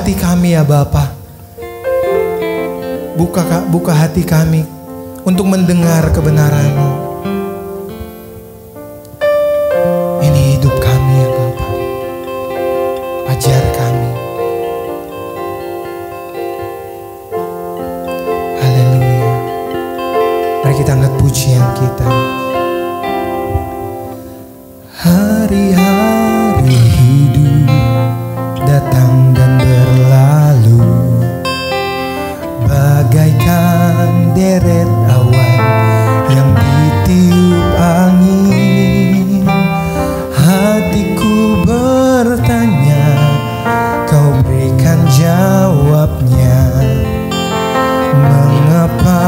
hati kami ya Bapa. Buka hati kami untuk mendengar kebenaran-Mu. Ini hidup kami ya Bapa. Ajar kami. Haleluya. Mari kita angkat pujian kita. Hari-hari hidup datang dan berlalu, bagaikan deret awan yang ditiup angin. Hatiku bertanya, Kau berikan jawabnya. Mengapa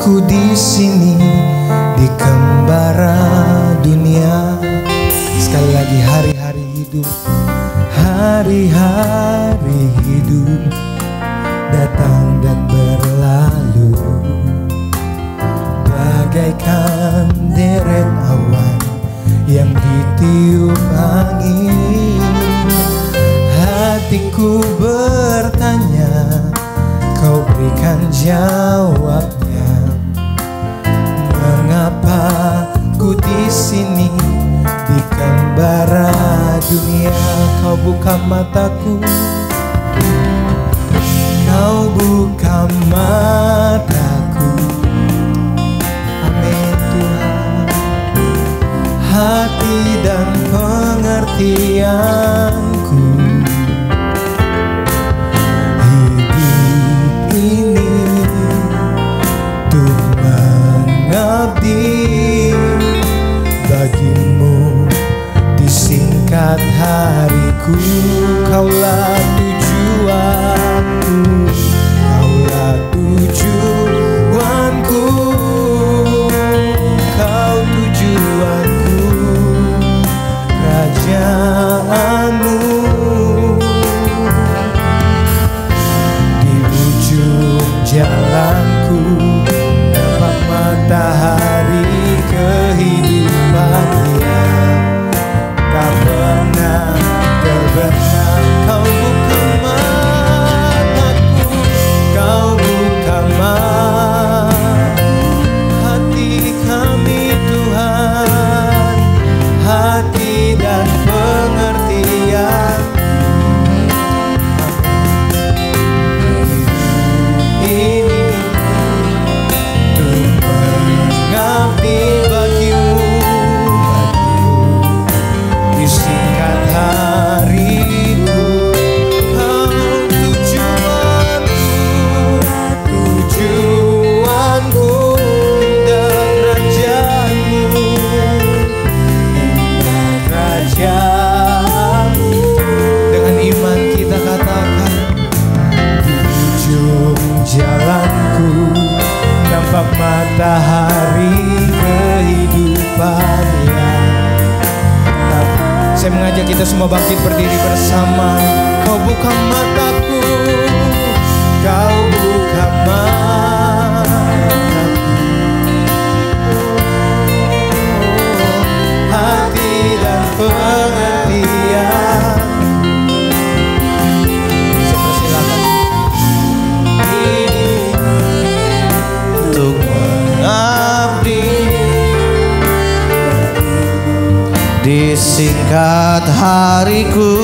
ku di sini di kembara dunia? Sekali lagi, hari-hari hidup, hari-hari hidup datang dan berlalu, bagaikan deret awan yang ditiup angin. Hatiku bertanya, Kau berikan jawabnya. Mengapa ku di sini di kembara dunia? Kau buka mataku, Kau buka mataku. Amin Tuhan. Hati dan pengertianku, hidup ini untuk mengabdi bagimu. Disingkat hariku, Kaulah tujuanku, Kaulah tujuanku, Kau tujuanku, kerajaanmu. Di ujung jalanku nampak matahari kehidupannya. Tak pernah terbenam. Kau buka mataku, Kau buka hati kami Tuhan, hati dan pengertian. Ini untuk mengabdi bagimu. Disingkat hariku, Kau tujuanku, tujuanku. Indah kerajaanmu, indah kerajaanmu. Dengan iman kita katakan, di ujung jalanku nampak matahari kehidupannya. Saya mengajak kita semua bangkit berdiri bersama. Kau buka mataku, Kau buka mataku, hati dan pengertian. Saya persilakan. Ini untuk mengabdi. Disingkat hariku,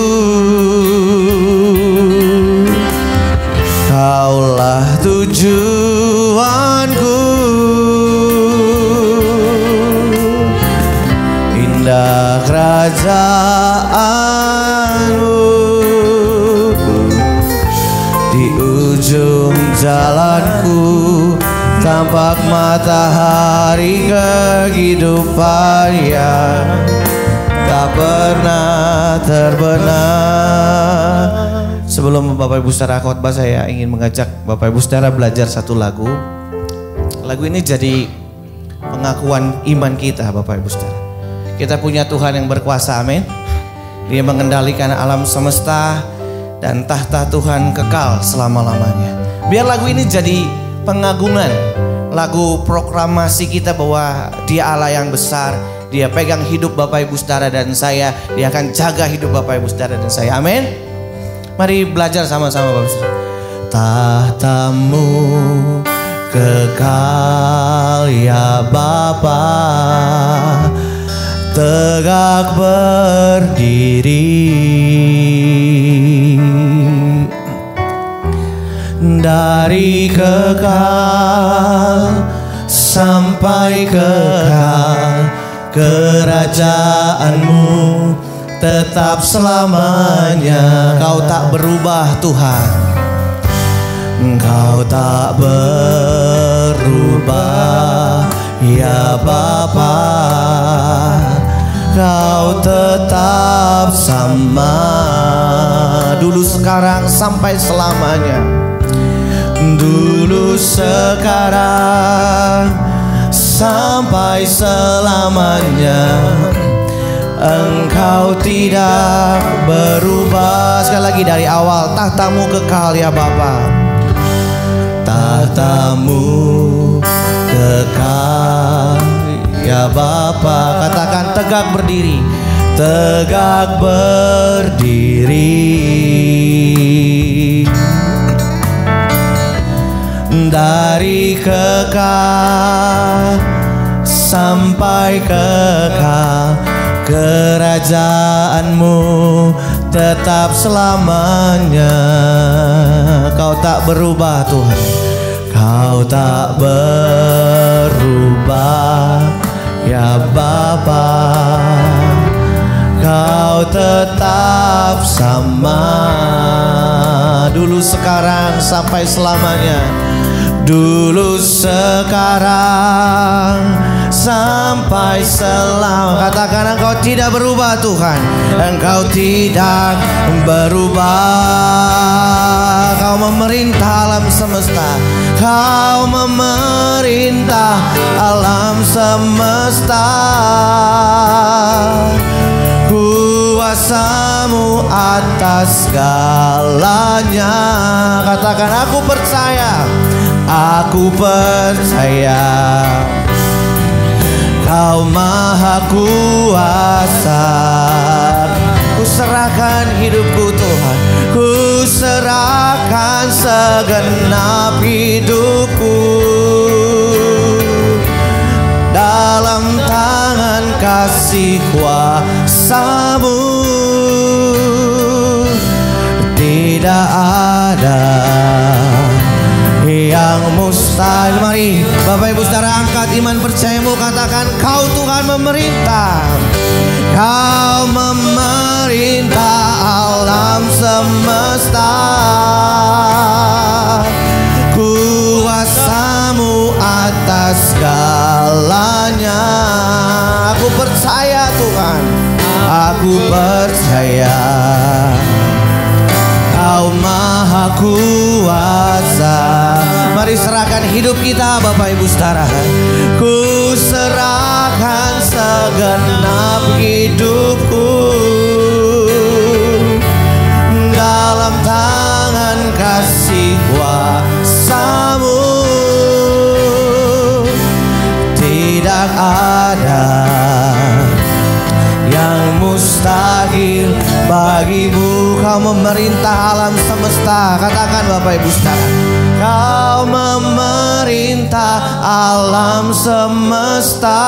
Kaulah tujuanku, indah kerajaanmu. Di ujung jalanku tampak matahari kehidupannya. Tak pernah terbenam. Sebelum Bapak Ibu Saudara khotbah, saya ingin mengajak Bapak Ibu Saudara belajar satu lagu. Lagu ini jadi pengakuan iman kita Bapak Ibu Saudara. Kita punya Tuhan yang berkuasa, amin. Dia mengendalikan alam semesta dan tahta Tuhan kekal selama-lamanya. Biar lagu ini jadi pengagungan, lagu proklamasi kita bahwa Dia Allah yang besar. Dia pegang hidup Bapak Ibu Saudara dan saya. Dia akan jaga hidup Bapak Ibu Saudara dan saya. Amin. Mari belajar sama-sama Bapak Saudara. Tahtamu kekal ya Bapa, tegak berdiri dari kekal sampai kekal, kerajaanmu tetap selamanya. Kau tak berubah Tuhan, Engkau tak berubah ya Bapa, Kau tetap sama, dulu sekarang sampai selamanya. Dulu sekarang sampai selamanya, Engkau tidak berubah. Sekali lagi dari awal, tahtamu kekal ya Bapa, tahtamu kekal ya Bapa. Katakan tegak berdiri, tegak berdiri dari kekal sampai kekal, kerajaanmu tetap selamanya. Kau tak berubah Tuhan, Kau tak berubah ya Bapa, Kau tetap sama, dulu sekarang sampai selamanya. Dulu sekarang sampai selamanya. Katakan Engkau tidak berubah Tuhan, Engkau tidak berubah. Kau memerintah alam semesta, Kau memerintah alam semesta. Kuasa-Mu atas segalanya. Katakan aku percaya, aku percaya Kau maha kuasa. Ku serahkan hidupku Tuhan, ku serahkan segenap hidupku dalam tangan kasih kuasa-Mu. Tidak ada yang mustahil. Mari Bapak Ibu Saudara, angkat iman percayamu, katakan Kau Tuhan memerintah, Kau memerintah alam semesta. Kuasa-Mu atas segalanya. Aku percaya Tuhan, aku percaya Kau maha kuasa. Mari serahkan hidup kita Bapak Ibu Saudara. Ku serahkan segenap hidupku dalam tangan kasih kuasa-Mu. Tidak ada yang mustahil bagimu. Kau memerintah alam semesta. Katakan Bapak Ibu Saudara, Kau memerintah alam semesta.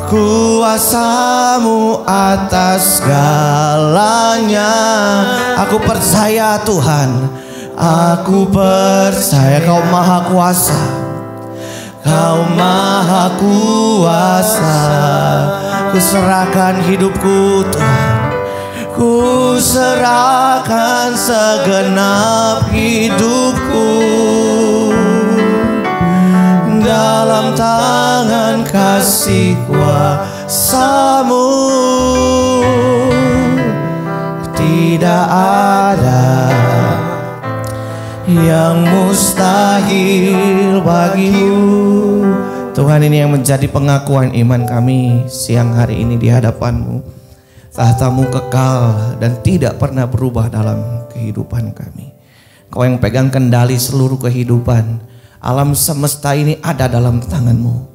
Kuasa-Mu atas segalanya. Aku percaya Tuhan, aku percaya Kau maha kuasa, Kau maha kuasa. Ku serahkan hidupku Tuhan, ku serahkan segenap hidupku dalam tangan kasih kuasa-Mu. Tidak ada yang mustahil bagimu. Tuhan, ini yang menjadi pengakuan iman kami siang hari ini di hadapan-Mu. Tahta-Mu kekal dan tidak pernah berubah dalam kehidupan kami. Kau yang pegang kendali seluruh kehidupan. Alam semesta ini ada dalam tangan-Mu.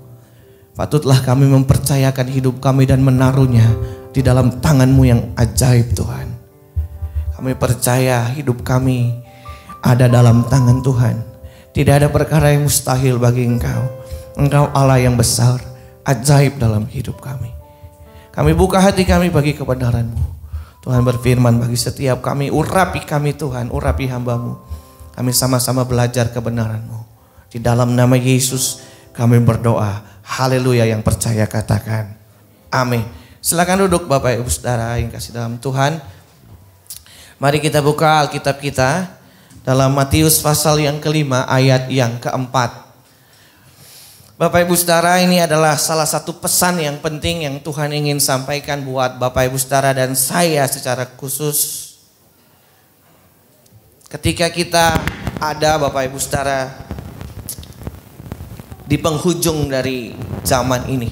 Patutlah kami mempercayakan hidup kami dan menaruhnya di dalam tangan-Mu yang ajaib Tuhan. Kami percaya hidup kami ada dalam tangan Tuhan. Tidak ada perkara yang mustahil bagi Engkau. Engkau Allah yang besar, ajaib dalam hidup kami. Kami buka hati kami bagi kebenaran-Mu. Tuhan berfirman bagi setiap kami, urapi kami Tuhan, urapi hamba-Mu. Kami sama-sama belajar kebenaran-Mu. Di dalam nama Yesus kami berdoa. Haleluya, yang percaya katakan amin. Silakan duduk Bapak Ibu Saudara yang kasih dalam Tuhan. Mari kita buka Alkitab kita dalam Matius pasal yang kelima ayat yang keempat. Bapak Ibu Saudara, ini adalah salah satu pesan yang penting yang Tuhan ingin sampaikan buat Bapak Ibu Saudara dan saya secara khusus. Ketika kita ada Bapak Ibu Saudara di penghujung dari zaman ini,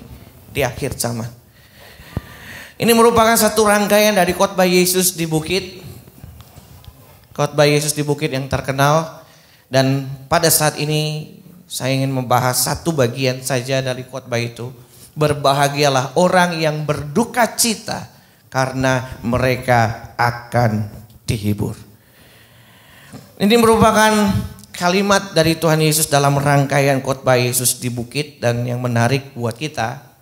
di akhir zaman. Ini merupakan satu rangkaian dari khotbah Yesus di bukit. Khotbah Yesus di bukit yang terkenal. Dan pada saat ini saya ingin membahas satu bagian saja dari khotbah itu. Berbahagialah orang yang berduka cita karena mereka akan dihibur. Ini merupakan kalimat dari Tuhan Yesus dalam rangkaian khotbah Yesus di bukit. Dan yang menarik buat kita,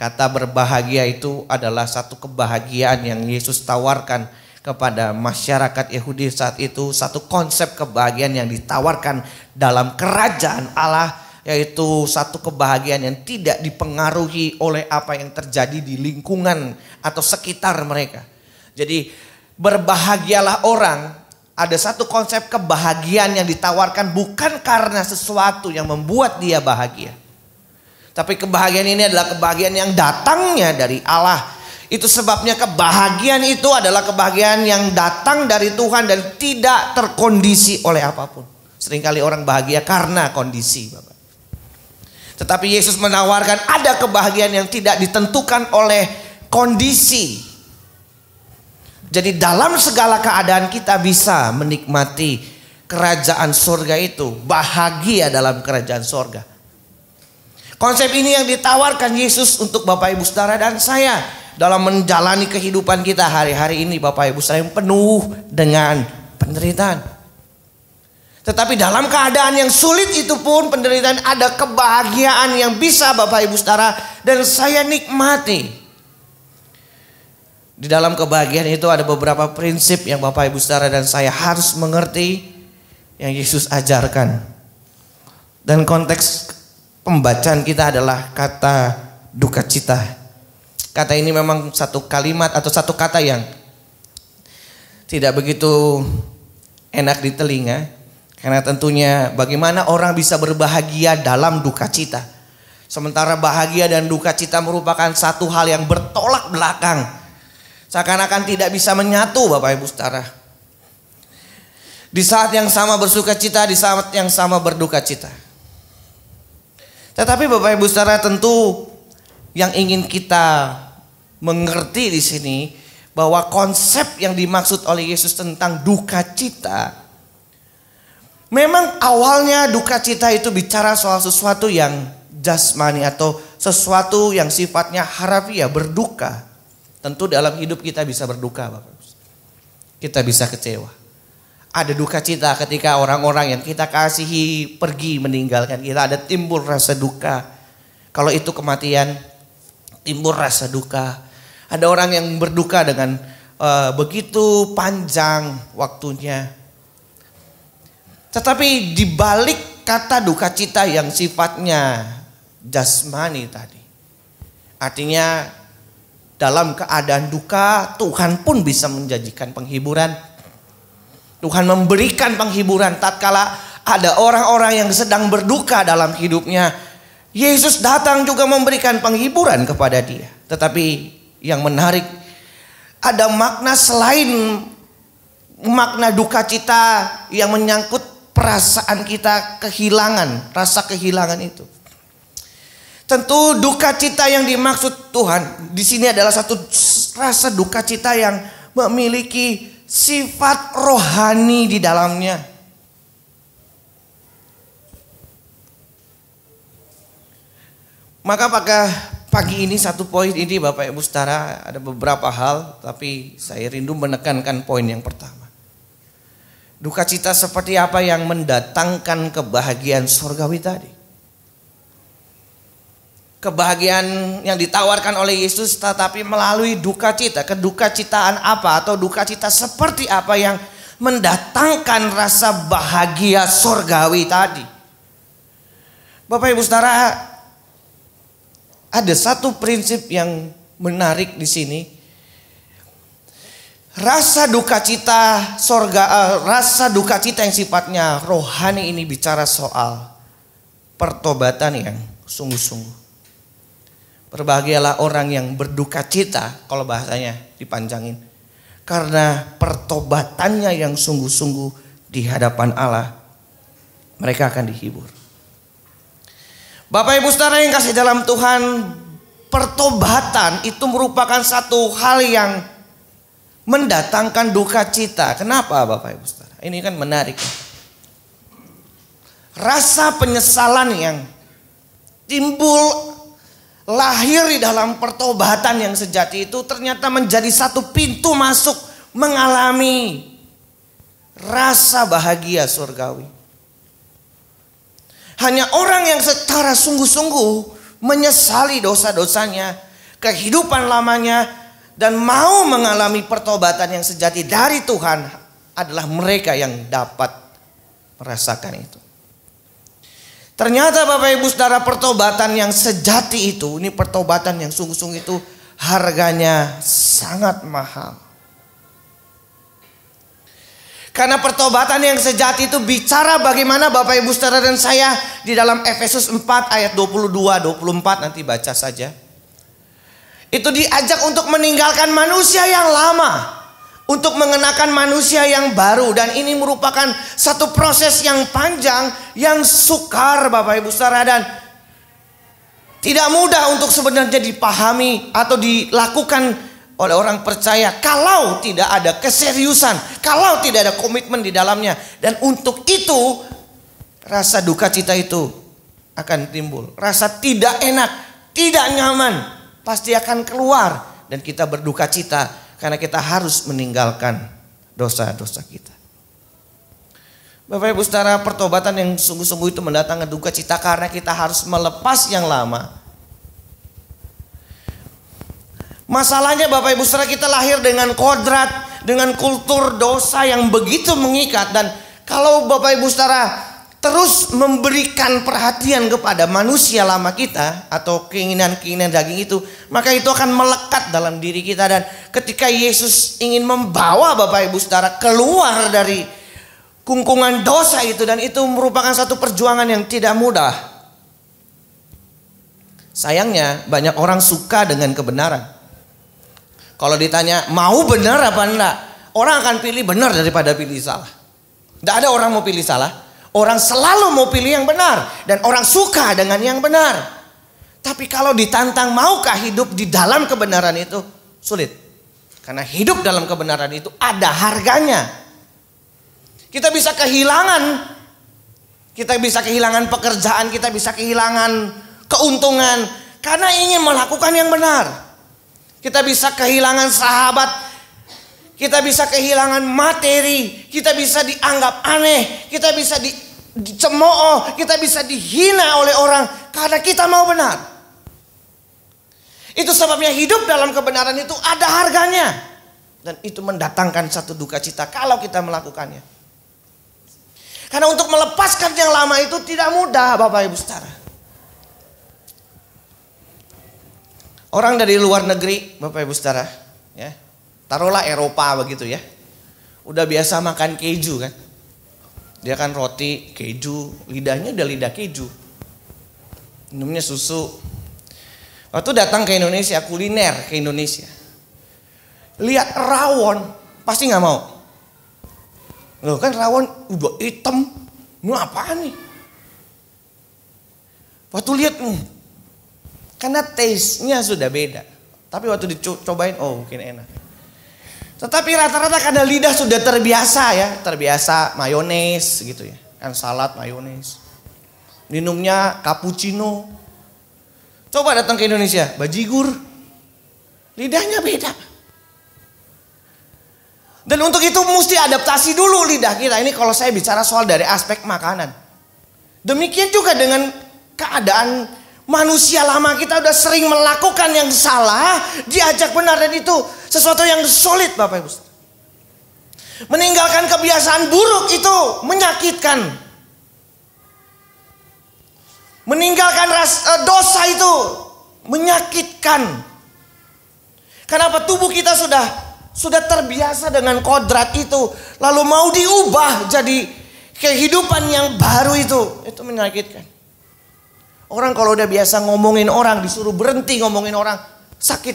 kata berbahagia itu adalah satu kebahagiaan yang Yesus tawarkan kepada masyarakat Yahudi saat itu. Satu konsep kebahagiaan yang ditawarkan dalam kerajaan Allah, yaitu satu kebahagiaan yang tidak dipengaruhi oleh apa yang terjadi di lingkungan atau sekitar mereka. Jadi berbahagialah orang, ada satu konsep kebahagiaan yang ditawarkan bukan karena sesuatu yang membuat dia bahagia, tapi kebahagiaan ini adalah kebahagiaan yang datangnya dari Allah. Itu sebabnya kebahagiaan itu adalah kebahagiaan yang datang dari Tuhan dan tidak terkondisi oleh apapun. Seringkali orang bahagia karena kondisi, Bapak. Tetapi Yesus menawarkan ada kebahagiaan yang tidak ditentukan oleh kondisi. Jadi dalam segala keadaan kita bisa menikmati kerajaan surga itu. Bahagia dalam kerajaan surga. Konsep ini yang ditawarkan Yesus untuk Bapak Ibu Saudara dan saya dalam menjalani kehidupan kita hari-hari ini, Bapak Ibu Saudara, yang penuh dengan penderitaan. Tetapi dalam keadaan yang sulit itu pun penderitaan, ada kebahagiaan yang bisa Bapak Ibu Saudara dan saya nikmati. Di dalam kebahagiaan itu ada beberapa prinsip yang Bapak Ibu Saudara dan saya harus mengerti yang Yesus ajarkan. Dan konteks pembacaan kita adalah kata duka cita. Kata ini memang satu kalimat atau satu kata yang tidak begitu enak di telinga. Karena tentunya bagaimana orang bisa berbahagia dalam duka cita. Sementara bahagia dan duka cita merupakan satu hal yang bertolak belakang. Seakan-akan tidak bisa menyatu Bapak Ibu Saudara. Di saat yang sama bersuka cita, di saat yang sama berduka cita. Tetapi Bapak Ibu Saudara, tentu yang ingin kita mengerti di sini bahwa konsep yang dimaksud oleh Yesus tentang duka cita, memang awalnya duka cita itu bicara soal sesuatu yang jasmani atau sesuatu yang sifatnya harafiah, berduka. Tentu dalam hidup kita bisa berduka, Bapak. Kita bisa kecewa. Ada duka cita ketika orang-orang yang kita kasihi pergi meninggalkan kita, ada timbul rasa duka. Kalau itu kematian, timbul rasa duka. Ada orang yang berduka dengan begitu panjang waktunya. Tetapi di balik kata duka cita yang sifatnya jasmani tadi, artinya dalam keadaan duka Tuhan pun bisa menjanjikan penghiburan. Tuhan memberikan penghiburan tatkala ada orang-orang yang sedang berduka dalam hidupnya. Yesus datang juga memberikan penghiburan kepada dia. Tetapi yang menarik, ada makna selain makna duka cita yang menyangkut perasaan kita kehilangan, rasa kehilangan itu. Tentu duka cita yang dimaksud Tuhan di sini adalah satu rasa duka cita yang memiliki sifat rohani di dalamnya. Maka pagi ini satu poin ini Bapak Ibu Saudara, ada beberapa hal tapi saya rindu menekankan poin yang pertama. Duka cita seperti apa yang mendatangkan kebahagiaan surgawi tadi? Kebahagiaan yang ditawarkan oleh Yesus tetapi melalui duka cita. Keduka citaan apa atau duka cita seperti apa yang mendatangkan rasa bahagia surgawi tadi? Bapak Ibu Saudara, ada satu prinsip yang menarik di sini. Rasa duka cita rasa duka cita yang sifatnya rohani ini bicara soal pertobatan yang sungguh-sungguh. Berbahagialah orang yang berduka cita, kalau bahasanya dipanjangin, karena pertobatannya yang sungguh-sungguh di hadapan Allah, mereka akan dihibur. Bapak Ibu Saudara yang kasih dalam Tuhan, pertobatan itu merupakan satu hal yang mendatangkan duka cita. Kenapa Bapak Ibu Saudara? Ini kan menarik. Rasa penyesalan yang timbul lahir di dalam pertobatan yang sejati itu ternyata menjadi satu pintu masuk mengalami rasa bahagia surgawi. Hanya orang yang secara sungguh-sungguh menyesali dosa-dosanya, kehidupan lamanya, dan mau mengalami pertobatan yang sejati dari Tuhan adalah mereka yang dapat merasakan itu. Ternyata Bapak Ibu Saudara, pertobatan yang sejati itu, ini pertobatan yang sungguh-sungguh itu harganya sangat mahal. Karena pertobatan yang sejati itu bicara bagaimana Bapak Ibu Saudara dan saya di dalam Efesus 4 ayat 22-24, nanti baca saja. Itu diajak untuk meninggalkan manusia yang lama, untuk mengenakan manusia yang baru. Dan ini merupakan satu proses yang panjang, yang sukar Bapak Ibu Saudara, dan tidak mudah untuk sebenarnya dipahami atau dilakukan oleh orang percaya kalau tidak ada keseriusan, kalau tidak ada komitmen di dalamnya. Dan untuk itu rasa duka cita itu akan timbul. Rasa tidak enak, tidak nyaman pasti akan keluar. Dan kita berduka cita karena kita harus meninggalkan dosa-dosa kita. Bapak Ibu Saudara, pertobatan yang sungguh-sungguh itu mendatangkan duka cita karena kita harus melepas yang lama. Masalahnya Bapak Ibu Saudara, kita lahir dengan kodrat, dengan kultur dosa yang begitu mengikat. Dan kalau Bapak Ibu Saudara terus memberikan perhatian kepada manusia lama kita atau keinginan-keinginan daging itu, maka itu akan melekat dalam diri kita. Dan ketika Yesus ingin membawa Bapak Ibu Saudara keluar dari kungkungan dosa itu, dan itu merupakan satu perjuangan yang tidak mudah. Sayangnya banyak orang suka dengan kebenaran. Kalau ditanya mau benar apa enggak, orang akan pilih benar daripada pilih salah. Tidak ada orang mau pilih salah. Orang selalu mau pilih yang benar. Dan orang suka dengan yang benar. Tapi kalau ditantang maukah hidup di dalam kebenaran itu, sulit. Karena hidup dalam kebenaran itu ada harganya. Kita bisa kehilangan. Kita bisa kehilangan pekerjaan, kita bisa kehilangan keuntungan karena ingin melakukan yang benar. Kita bisa kehilangan sahabat, kita bisa kehilangan materi, kita bisa dianggap aneh, kita bisa dicemooh, kita bisa dihina oleh orang karena kita mau benar. Itu sebabnya hidup dalam kebenaran itu ada harganya. Dan itu mendatangkan satu duka cita kalau kita melakukannya. Karena untuk melepaskan yang lama itu tidak mudah Bapak Ibu Saudara. Orang dari luar negeri Bapak Ibu Saudara, ya, taruhlah Eropa begitu ya, udah biasa makan keju kan. Dia kan roti, keju, lidahnya udah lidah keju. Minumnya susu. Waktu datang ke Indonesia, kuliner ke Indonesia, lihat rawon pasti nggak mau. Loh kan rawon udah hitam, ini apaan nih? Waktu lihat, karena taste-nya sudah beda. Tapi waktu dicobain, oh mungkin enak. Tetapi rata-rata karena lidah sudah terbiasa ya, terbiasa mayones gitu ya, kan salad mayones. Minumnya cappuccino. Coba datang ke Indonesia, bajigur. Lidahnya beda. Dan untuk itu mesti adaptasi dulu lidah kita. Ini kalau saya bicara soal dari aspek makanan. Demikian juga dengan keadaan manusia lama, kita udah sering melakukan yang salah, diajak benar, dan itu sesuatu yang sulit Bapak Ibu. Meninggalkan kebiasaan buruk itu menyakitkan. Meninggalkan dosa itu menyakitkan. Kenapa? Tubuh kita sudah terbiasa dengan kodrat itu, lalu mau diubah jadi kehidupan yang baru itu menyakitkan. Orang kalau udah biasa ngomongin orang, disuruh berhenti ngomongin orang, sakit.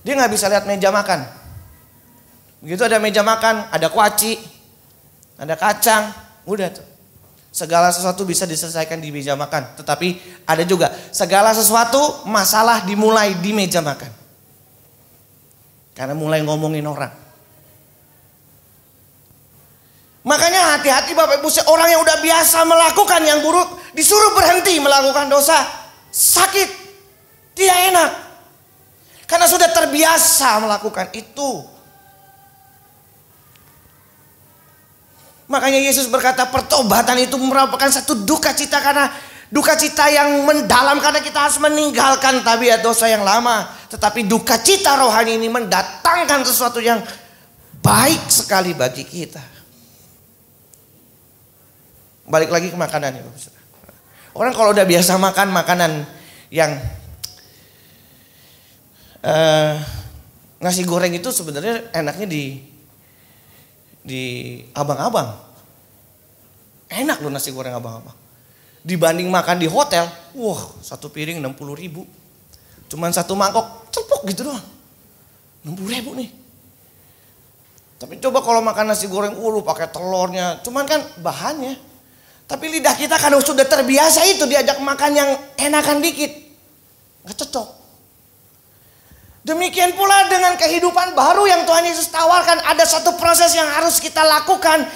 Dia nggak bisa lihat meja makan. Begitu ada meja makan, ada kuaci, ada kacang, udah tuh. Segala sesuatu bisa diselesaikan di meja makan. Tetapi ada juga segala sesuatu masalah dimulai di meja makan. Karena mulai ngomongin orang. Makanya hati-hati Bapak Ibu, orang yang udah biasa melakukan yang buruk disuruh berhenti melakukan dosa, sakit, tidak enak. Karena sudah terbiasa melakukan itu. Makanya Yesus berkata pertobatan itu merupakan satu duka cita, karena duka cita yang mendalam, karena kita harus meninggalkan tabiat dosa yang lama. Tetapi duka cita rohani ini mendatangkan sesuatu yang baik sekali bagi kita. Balik lagi ke makanan ya Bapak. Orang kalau udah biasa makan makanan yang nasi goreng itu sebenarnya enaknya di abang-abang. Enak loh nasi goreng abang-abang. Dibanding makan di hotel, wah satu piring 60.000. Cuman satu mangkok, cepuk gitu doang. 60.000 nih. Tapi coba kalau makan nasi goreng pakai telurnya, cuman kan bahannya. Tapi lidah kita kan sudah terbiasa itu, diajak makan yang enakan dikit, gak cocok. Demikian pula dengan kehidupan baru yang Tuhan Yesus tawarkan, ada satu proses yang harus kita lakukan.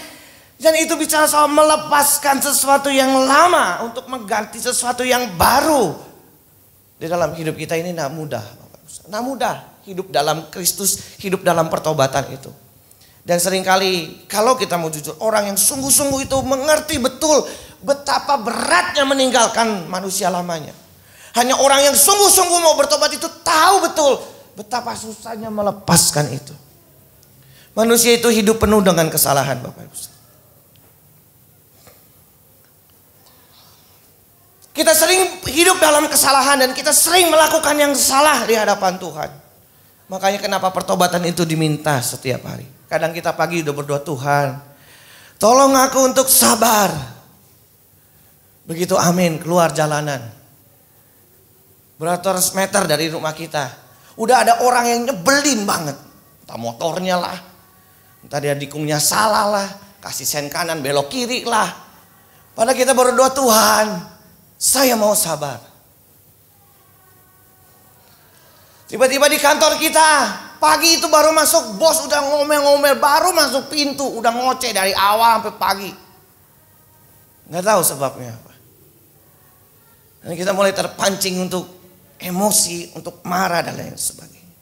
Dan itu bicara soal melepaskan sesuatu yang lama untuk mengganti sesuatu yang baru. Di dalam hidup kita ini tidak mudah. Tidak mudah hidup dalam Kristus, hidup dalam pertobatan itu. Dan seringkali kalau kita mau jujur, orang yang sungguh-sungguh itu mengerti betul betapa beratnya meninggalkan manusia lamanya. Hanya orang yang sungguh-sungguh mau bertobat itu tahu betul betapa susahnya melepaskan itu. Manusia itu hidup penuh dengan kesalahan Bapak Ibu. Kita sering hidup dalam kesalahan dan kita sering melakukan yang salah di hadapan Tuhan. Makanya kenapa pertobatan itu diminta setiap hari. Kadang kita pagi udah berdoa, Tuhan tolong aku untuk sabar. Begitu amin, keluar jalanan. Beratus meter dari rumah kita, udah ada orang yang nyebelin banget. Entah motornya lah, entah dia dikungnya salah lah, kasih sen kanan belok kiri lah. Padahal kita berdoa, Tuhan saya mau sabar. Tiba-tiba di kantor kita, pagi itu baru masuk, bos udah ngomel-ngomel, baru masuk pintu, udah ngoceh dari awal sampai pagi. Nggak tahu sebabnya apa. Dan kita mulai terpancing untuk emosi, untuk marah dan lain sebagainya.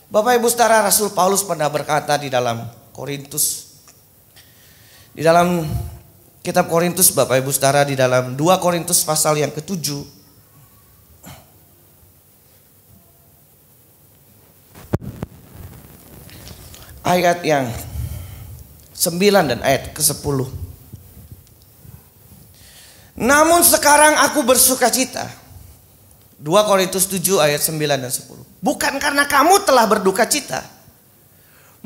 Bapak Ibu Saudara, Rasul Paulus pernah berkata di dalam Korintus, di dalam kitab Korintus Bapak Ibu Saudara, di dalam 2 Korintus pasal yang ke-7. Ayat yang 9 dan ayat ke-10. Namun sekarang aku bersuka cita. 2 Korintus 7 ayat 9 dan 10. Bukan karena kamu telah berduka cita,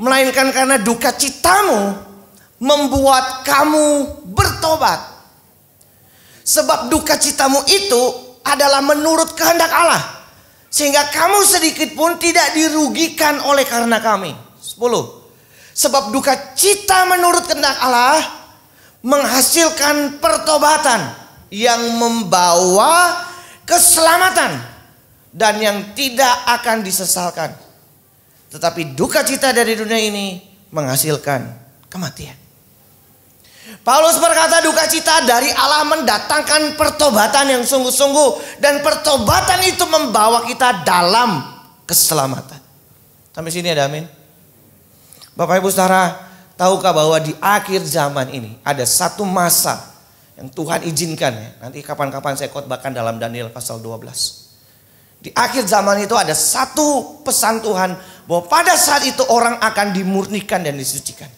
melainkan karena duka citamu membuat kamu bertobat. Sebab duka citamu itu adalah menurut kehendak Allah, sehingga kamu sedikit pun tidak dirugikan oleh karena kami. 10. Sebab duka cita menurut kehendak Allah menghasilkan pertobatan yang membawa keselamatan dan yang tidak akan disesalkan. Tetapi duka cita dari dunia ini menghasilkan kematian. Paulus berkata duka cita dari Allah mendatangkan pertobatan yang sungguh-sungguh. Dan pertobatan itu membawa kita dalam keselamatan. Sampai sini ada amin. Bapak Ibu Saudara, tahukah bahwa di akhir zaman ini ada satu masa yang Tuhan izinkan ya. Nanti kapan-kapan saya khotbahkan dalam Daniel pasal 12. Di akhir zaman itu ada satu pesan Tuhan bahwa pada saat itu orang akan dimurnikan dan disucikan.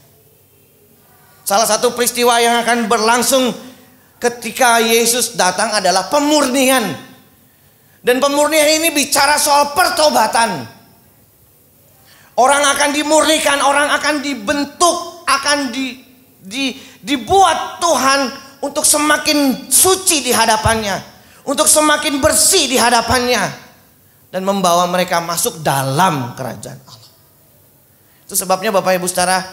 Salah satu peristiwa yang akan berlangsung ketika Yesus datang adalah pemurnian. Dan pemurnian ini bicara soal pertobatan. Orang akan dimurnikan, orang akan dibentuk, akan dibuat Tuhan untuk semakin suci di hadapannya, untuk semakin bersih di hadapannya, dan membawa mereka masuk dalam kerajaan Allah. Itu sebabnya Bapak Ibu Saudara,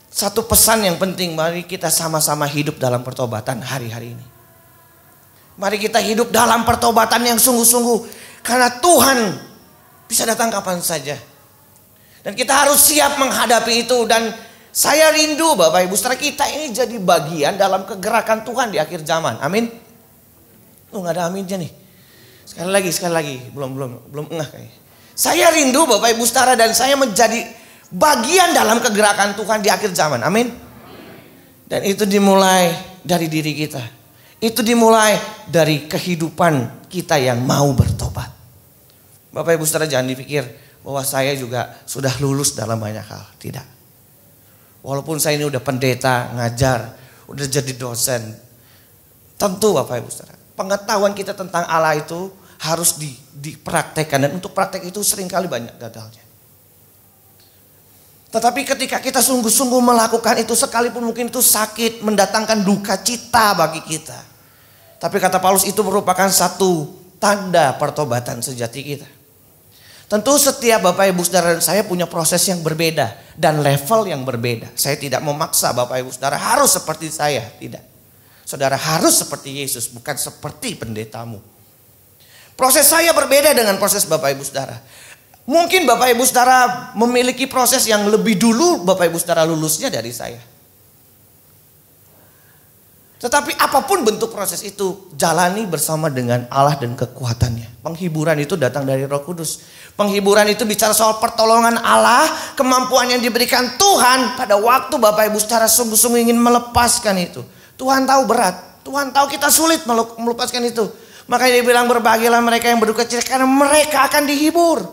satu pesan yang penting, mari kita sama-sama hidup dalam pertobatan hari-hari ini. Mari kita hidup dalam pertobatan yang sungguh-sungguh, karena Tuhan bisa datang kapan saja. Dan kita harus siap menghadapi itu. Dan saya rindu Bapak Ibu Saudara, kita ini jadi bagian dalam kegerakan Tuhan di akhir zaman. Amin. Nggak ada aminnya nih. Sekali lagi, belum engah kayaknya. Saya rindu Bapak Ibu Saudara, dan saya menjadi bagian dalam kegerakan Tuhan di akhir zaman. Amin. Dan itu dimulai dari diri kita. Itu dimulai dari kehidupan kita yang mau bertobat. Bapak Ibu Saudara, jangan dipikir bahwa saya juga sudah lulus dalam banyak hal. Tidak. Walaupun saya ini udah pendeta, ngajar, udah jadi dosen. Tentu Bapak Ibu Saudara, pengetahuan kita tentang Allah itu harus dipraktekkan. Dan untuk praktek itu seringkali banyak gagalnya. Tetapi ketika kita sungguh-sungguh melakukan itu, sekalipun mungkin itu sakit, mendatangkan duka cita bagi kita. Tapi kata Paulus, itu merupakan satu tanda pertobatan sejati kita. Tentu setiap Bapak Ibu Saudara dan saya punya proses yang berbeda dan level yang berbeda. Saya tidak memaksa Bapak Ibu Saudara harus seperti saya, tidak. Saudara harus seperti Yesus, bukan seperti pendetamu. Proses saya berbeda dengan proses Bapak Ibu Saudara. Mungkin Bapak Ibu Saudara memiliki proses yang lebih dulu Bapak Ibu Saudara lulusnya dari saya. Tetapi apapun bentuk proses itu, jalani bersama dengan Allah dan kekuatannya. Penghiburan itu datang dari Roh Kudus. Penghiburan itu bicara soal pertolongan Allah, kemampuan yang diberikan Tuhan pada waktu Bapak Ibu Saudara sungguh-sungguh ingin melepaskan itu. Tuhan tahu berat, Tuhan tahu kita sulit melepaskan itu. Makanya dia bilang, berbahagialah mereka yang berduka cita, karena mereka akan dihibur.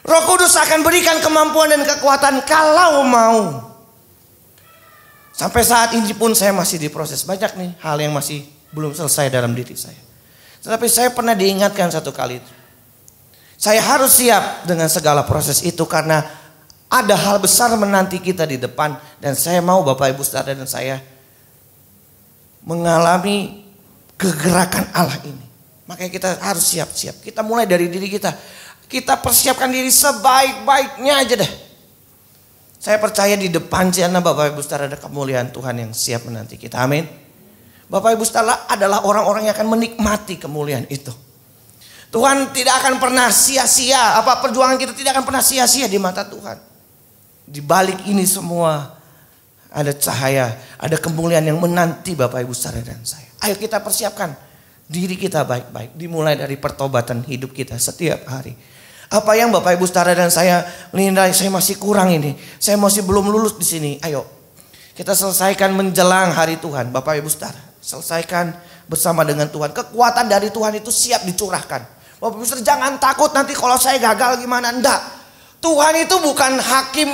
Roh Kudus akan berikan kemampuan dan kekuatan kalau mau. Sampai saat ini pun saya masih diproses. Banyak nih hal yang masih belum selesai dalam diri saya. Tetapi saya pernah diingatkan satu kali. Saya harus siap dengan segala proses itu, karena ada hal besar menanti kita di depan. Dan saya mau Bapak Ibu Saudara dan saya mengalami kegerakan Allah ini. Makanya kita harus siap-siap. Kita mulai dari diri kita. Kita persiapkan diri sebaik-baiknya aja deh. Saya percaya di depan sana Bapak Ibu Saudara ada kemuliaan Tuhan yang siap menanti kita. Amin. Bapak Ibu Saudara adalah orang-orang yang akan menikmati kemuliaan itu. Tuhan tidak akan pernah sia-sia. Perjuangan kita tidak akan pernah sia-sia di mata Tuhan. Di balik ini semua ada cahaya, ada kemuliaan yang menanti Bapak Ibu Saudara dan saya. Ayo kita persiapkan diri kita baik-baik. Dimulai dari pertobatan hidup kita setiap hari. Apa yang Bapak Ibu Saudara dan saya menilai, saya masih kurang ini, saya masih belum lulus di sini. Ayo kita selesaikan menjelang hari Tuhan. Bapak Ibu Saudara, selesaikan bersama dengan Tuhan. Kekuatan dari Tuhan itu siap dicurahkan. Bapak Ibu Saudara, jangan takut nanti kalau saya gagal gimana. Enggak. Tuhan itu bukan hakim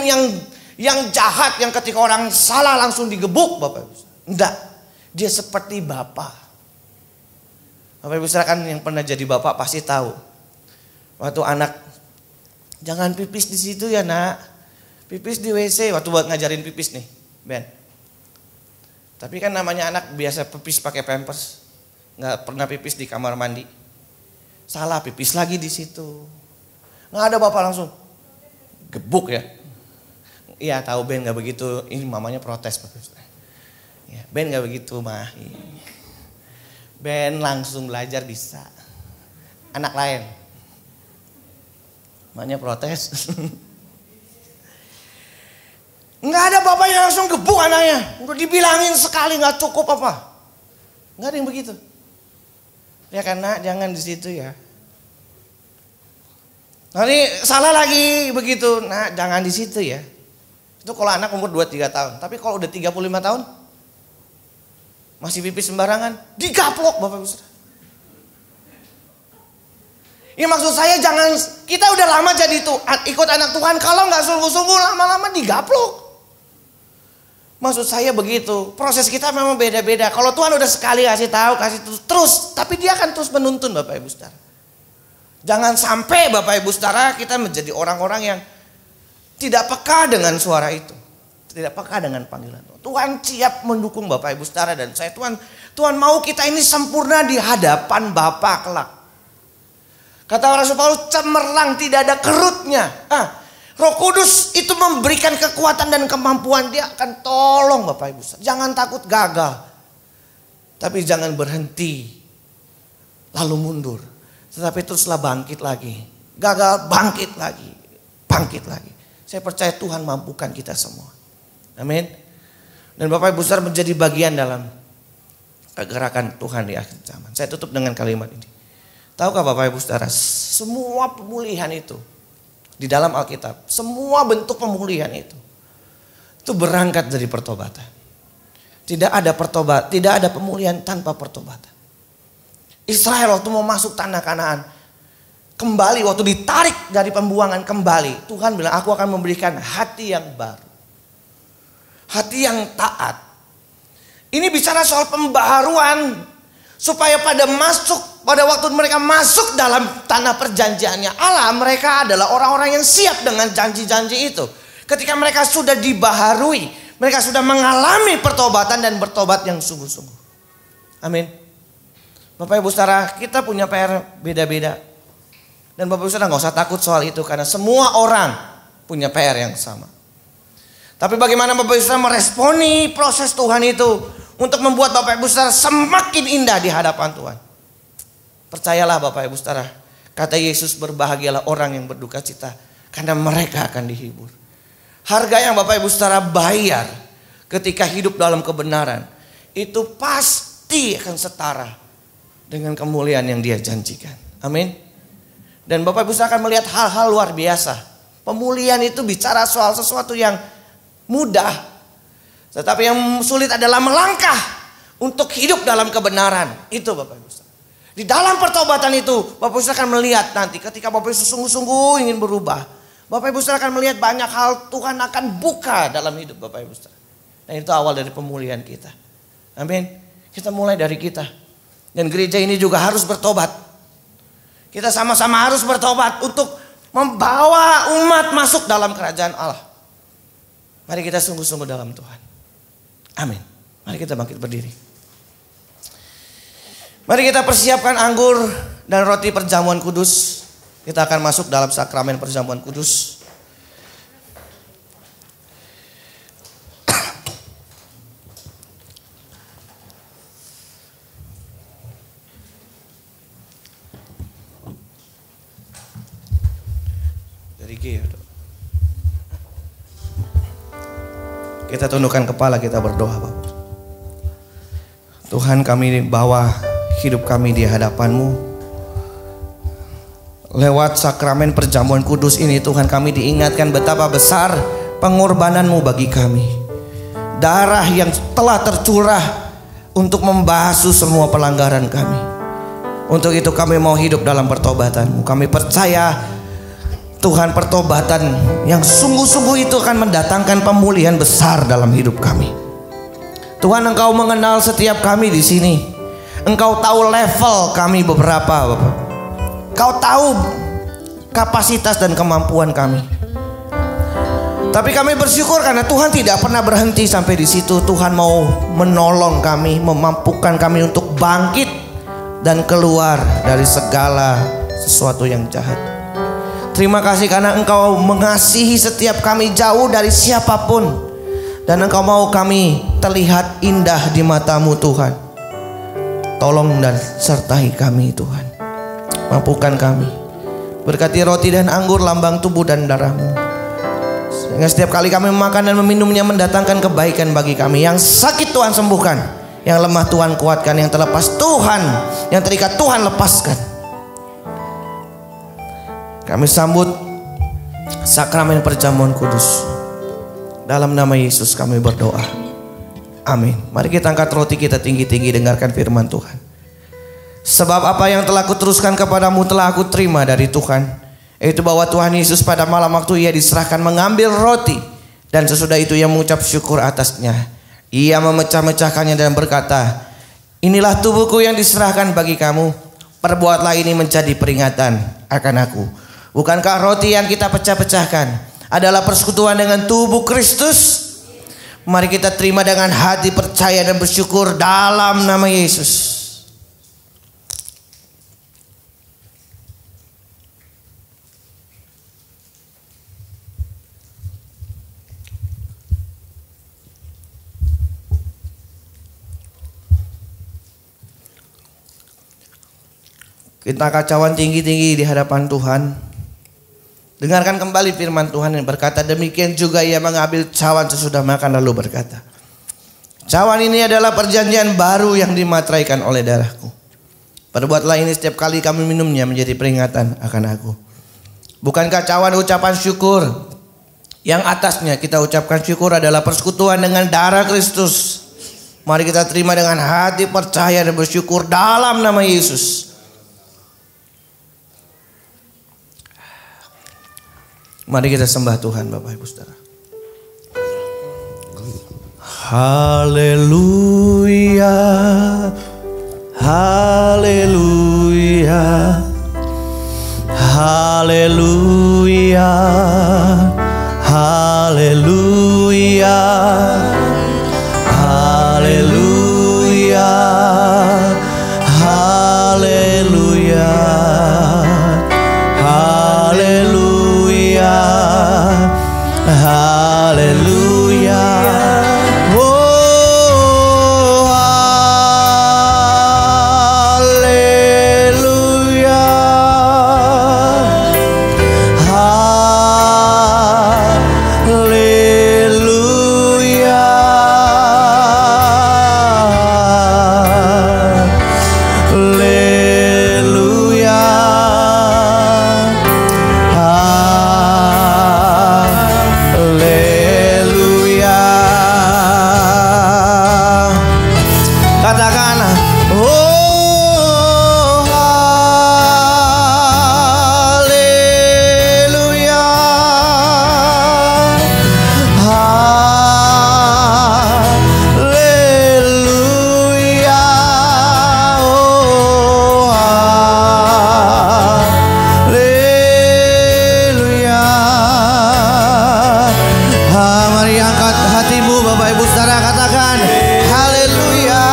yang jahat, yang ketika orang salah langsung digebuk, Bapak Ibu Saudara. Enggak. Dia seperti Bapa. Bapak Ibu Saudara kan yang pernah jadi bapak pasti tahu. Waktu anak, jangan pipis di situ ya nak, pipis di WC. Waktu buat ngajarin pipis nih, Ben. Tapi kan namanya anak biasa pipis pakai pampers, nggak pernah pipis di kamar mandi. Salah pipis lagi di situ. Nggak ada bapak langsung gebuk ya. Iya tahu Ben nggak begitu. Ini mamanya protes Bapak. Ya, Ben nggak begitu mah. Ben langsung belajar bisa. Anak lain. Makanya protes. Nggak ada bapak yang langsung gebuk anaknya. Udah dibilangin sekali nggak cukup apa. Nggak ada yang begitu. Ya kan nak, jangan di situ ya. Nanti salah lagi begitu. Nah, jangan di situ ya. Itu kalau anak umur 2-3 tahun. Tapi kalau udah 35 tahun masih pipis sembarangan, digaplok Bapak Ibu Saudara. Ya maksud saya jangan, kita udah lama jadi ikut anak Tuhan, kalau nggak sungguh-sungguh lama-lama digaplok. Maksud saya begitu. Proses kita memang beda-beda. Kalau Tuhan udah sekali kasih tahu, kasih terus, tapi Dia akan terus menuntun Bapak Ibu Saudara. Jangan sampai Bapak Ibu Saudara kita menjadi orang-orang yang tidak peka dengan suara itu. Tidak peka dengan panggilan Tuhan. Tuhan siap mendukung Bapak Ibu Saudara dan saya. Tuhan mau kita ini sempurna di hadapan Bapa kelak. Kata Rasul Paulus, cemerlang tidak ada kerutnya. Roh Kudus itu memberikan kekuatan dan kemampuan. Dia akan tolong Bapak Ibu Saudara. Jangan takut gagal. Tapi jangan berhenti lalu mundur. Tetapi teruslah bangkit lagi. Gagal, bangkit lagi. Bangkit lagi. Saya percaya Tuhan mampukan kita semua. Amin. Dan Bapak Ibu Saudara menjadi bagian dalam kegerakan Tuhan di akhir zaman. Saya tutup dengan kalimat ini. Tahukah Bapak Ibu Saudara, semua pemulihan itu di dalam Alkitab, semua bentuk pemulihan itu berangkat dari pertobatan. Tidak ada pemulihan tanpa pertobatan. Israel waktu mau masuk tanah Kanaan, kembali waktu ditarik dari pembuangan kembali, Tuhan bilang, aku akan memberikan hati yang baru. Hati yang taat. Ini bicara soal pembaharuan supaya pada waktu mereka masuk dalam tanah perjanjiannya Allah, mereka adalah orang-orang yang siap dengan janji-janji itu. Ketika mereka sudah dibaharui, mereka sudah mengalami pertobatan dan bertobat yang sungguh-sungguh. Amin. Bapak Ibu Saudara, kita punya PR beda-beda. Dan Bapak Ibu Saudara gak usah takut soal itu, karena semua orang punya PR yang sama. Tapi bagaimana Bapak Ibu Saudara meresponi proses Tuhan itu untuk membuat Bapak Ibu Saudara semakin indah di hadapan Tuhan. Percayalah Bapak Ibu Saudara, kata Yesus, berbahagialah orang yang berduka cita, karena mereka akan dihibur. Harga yang Bapak Ibu Saudara bayar ketika hidup dalam kebenaran, itu pasti akan setara dengan kemuliaan yang Dia janjikan. Amin. Dan Bapak Ibu Saudara akan melihat hal-hal luar biasa. Pemulihan itu bicara soal sesuatu yang mudah, tetapi yang sulit adalah melangkah untuk hidup dalam kebenaran. Itu Bapak Ibu Saudara. Di dalam pertobatan itu Bapak Ibu Saudara akan melihat nanti ketika Bapak Ibu sungguh-sungguh ingin berubah, Bapak Ibu Saudara akan melihat banyak hal Tuhan akan buka dalam hidup Bapak Ibu Saudara. Dan itu awal dari pemulihan kita. Amin. Kita mulai dari kita. Dan gereja ini juga harus bertobat. Kita sama-sama harus bertobat untuk membawa umat masuk dalam kerajaan Allah. Mari kita sungguh-sungguh dalam Tuhan. Amin. Mari kita bangkit berdiri. Mari kita persiapkan anggur dan roti perjamuan kudus. Kita akan masuk dalam sakramen perjamuan kudus. Dari G. Kita tundukkan kepala, kita berdoa, Bapak. Tuhan, kami bawa hidup kami di hadapan-Mu. Lewat sakramen perjamuan kudus ini, Tuhan, kami diingatkan betapa besar pengorbanan-Mu bagi kami. Darah yang telah tercurah untuk membasuh semua pelanggaran kami. Untuk itu kami mau hidup dalam pertobatan-Mu. Kami percaya Tuhan, pertobatan yang sungguh-sungguh itu akan mendatangkan pemulihan besar dalam hidup kami. Tuhan, Engkau mengenal setiap kami di sini. Engkau tahu level kami beberapa, Bapak. Engkau tahu kapasitas dan kemampuan kami. Tapi kami bersyukur karena Tuhan tidak pernah berhenti sampai di situ. Tuhan mau menolong kami, memampukan kami untuk bangkit dan keluar dari segala sesuatu yang jahat. Terima kasih karena Engkau mengasihi setiap kami jauh dari siapapun. Dan Engkau mau kami terlihat indah di mata-Mu, Tuhan. Tolong dan sertai kami, Tuhan. Mampukan kami. Berkati roti dan anggur, lambang tubuh dan darah-Mu. Dengan setiap kali kami memakan dan meminumnya mendatangkan kebaikan bagi kami. Yang sakit Tuhan sembuhkan, yang lemah Tuhan kuatkan, yang terlepas Tuhan, yang terikat Tuhan lepaskan. Kami sambut sakramen perjamuan kudus. Dalam nama Yesus kami berdoa. Amin. Mari kita angkat roti kita tinggi-tinggi, dengarkan firman Tuhan. Sebab apa yang telah kuteruskan kepadamu telah aku terima dari Tuhan, yaitu bahwa Tuhan Yesus pada malam waktu ia diserahkan mengambil roti, dan sesudah itu ia mengucap syukur atasnya. Ia memecah-mecahkannya dan berkata, inilah tubuhku yang diserahkan bagi kamu. Perbuatlah ini menjadi peringatan akan aku. Bukankah roti yang kita pecah-pecahkan adalah persekutuan dengan tubuh Kristus? Mari kita terima dengan hati percaya dan bersyukur dalam nama Yesus. Kita kacauan tinggi-tinggi di hadapan Tuhan. Dengarkan kembali firman Tuhan yang berkata, demikian juga ia mengambil cawan sesudah makan lalu berkata, cawan ini adalah perjanjian baru yang dimateraikan oleh darahku. Perbuatlah ini setiap kali kami minumnya menjadi peringatan akan aku. Bukankah cawan ucapan syukur? Yang atasnya kita ucapkan syukur adalah persekutuan dengan darah Kristus. Mari kita terima dengan hati percaya dan bersyukur dalam nama Yesus. Mari kita sembah Tuhan Bapak Ibu Saudara. Haleluya, haleluya, haleluya, haleluya, haleluya, haleluya, haleluya, haleluya. Oh, haleluya, haleluya, haleluya. Katakan, oh haleluya, haleluya, oh haleluya. Mari angkat hatimu Bapak Ibu Saudara, katakan haleluya.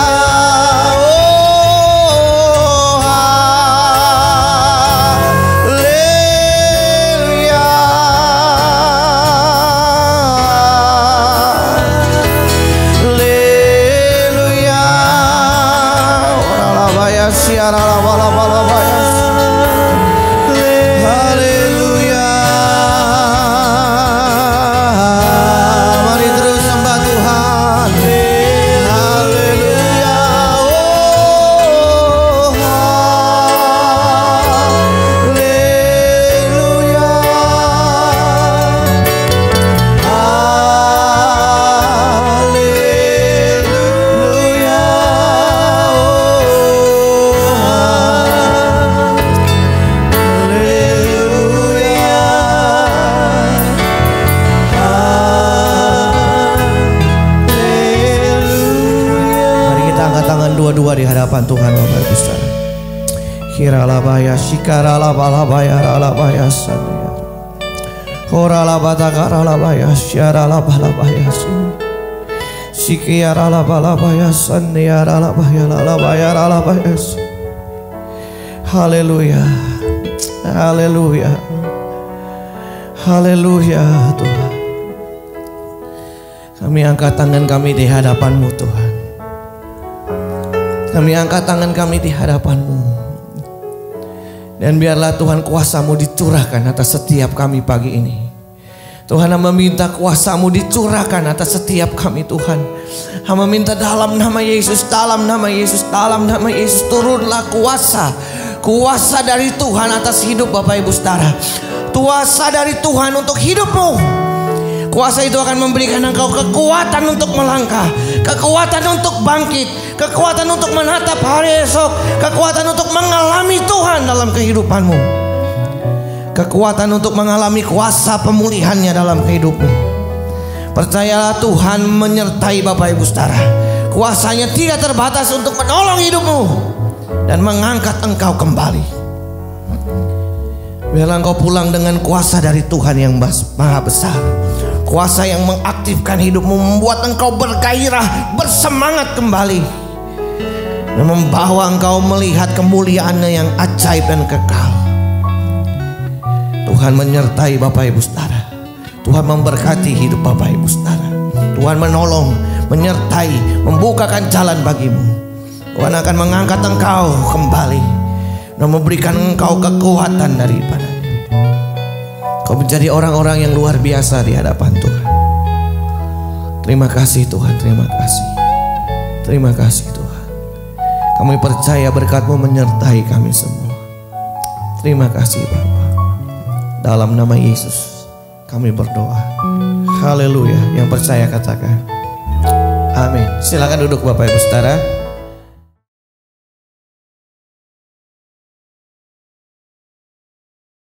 Mari terus sembah Tuhan. Haleluya. Oh haleluya. Haleluya. Tangan dua-dua di hadapan Tuhan Bapak Ibu Saudara. Kiralabaya shikaralabalabaya ralabaya sanaya. Horalabatakaralabaya syaralabalabaya sini. Sikiyaralabalabaya sanaya ralabaya lalabaya ralabaya sini. Haleluya. Haleluya. Haleluya Tuhan. Kami angkat tangan kami di hadapan-Mu Tuhan. Kami angkat tangan kami di hadapan-Mu. Dan biarlah Tuhan kuasa-Mu dicurahkan atas setiap kami pagi ini. Tuhan, hamba minta kuasa-Mu dicurahkan atas setiap kami Tuhan. Hamba minta dalam nama Yesus, dalam nama Yesus, dalam nama Yesus, turunlah kuasa. Kuasa dari Tuhan atas hidup Bapak Ibu Saudara. Kuasa dari Tuhan untuk hidupmu. Kuasa itu akan memberikan engkau kekuatan untuk melangkah, kekuatan untuk bangkit, kekuatan untuk menatap hari esok, kekuatan untuk mengalami Tuhan dalam kehidupanmu. Kekuatan untuk mengalami kuasa pemulihannya dalam hidupmu. Percayalah, Tuhan menyertai Bapak Ibu Saudara. Kuasanya tidak terbatas untuk menolong hidupmu dan mengangkat engkau kembali. Biarlah engkau pulang dengan kuasa dari Tuhan yang maha besar. Kuasa yang mengaktifkan hidupmu, membuat engkau bergairah, bersemangat kembali, dan membawa engkau melihat kemuliaannya yang ajaib dan kekal. Tuhan menyertai Bapak Ibu Saudara. Tuhan memberkati hidup Bapak Ibu Saudara. Tuhan menolong, menyertai, membukakan jalan bagimu. Tuhan akan mengangkat engkau kembali dan memberikan engkau kekuatan daripadanya. Kau menjadi orang-orang yang luar biasa di hadapan Tuhan. Terima kasih Tuhan, terima kasih. Terima kasih Tuhan. Kami percaya berkat-Mu menyertai kami semua. Terima kasih Bapa. Dalam nama Yesus kami berdoa. Haleluya. Yang percaya katakan amin. Silakan duduk Bapak Ibu Saudara.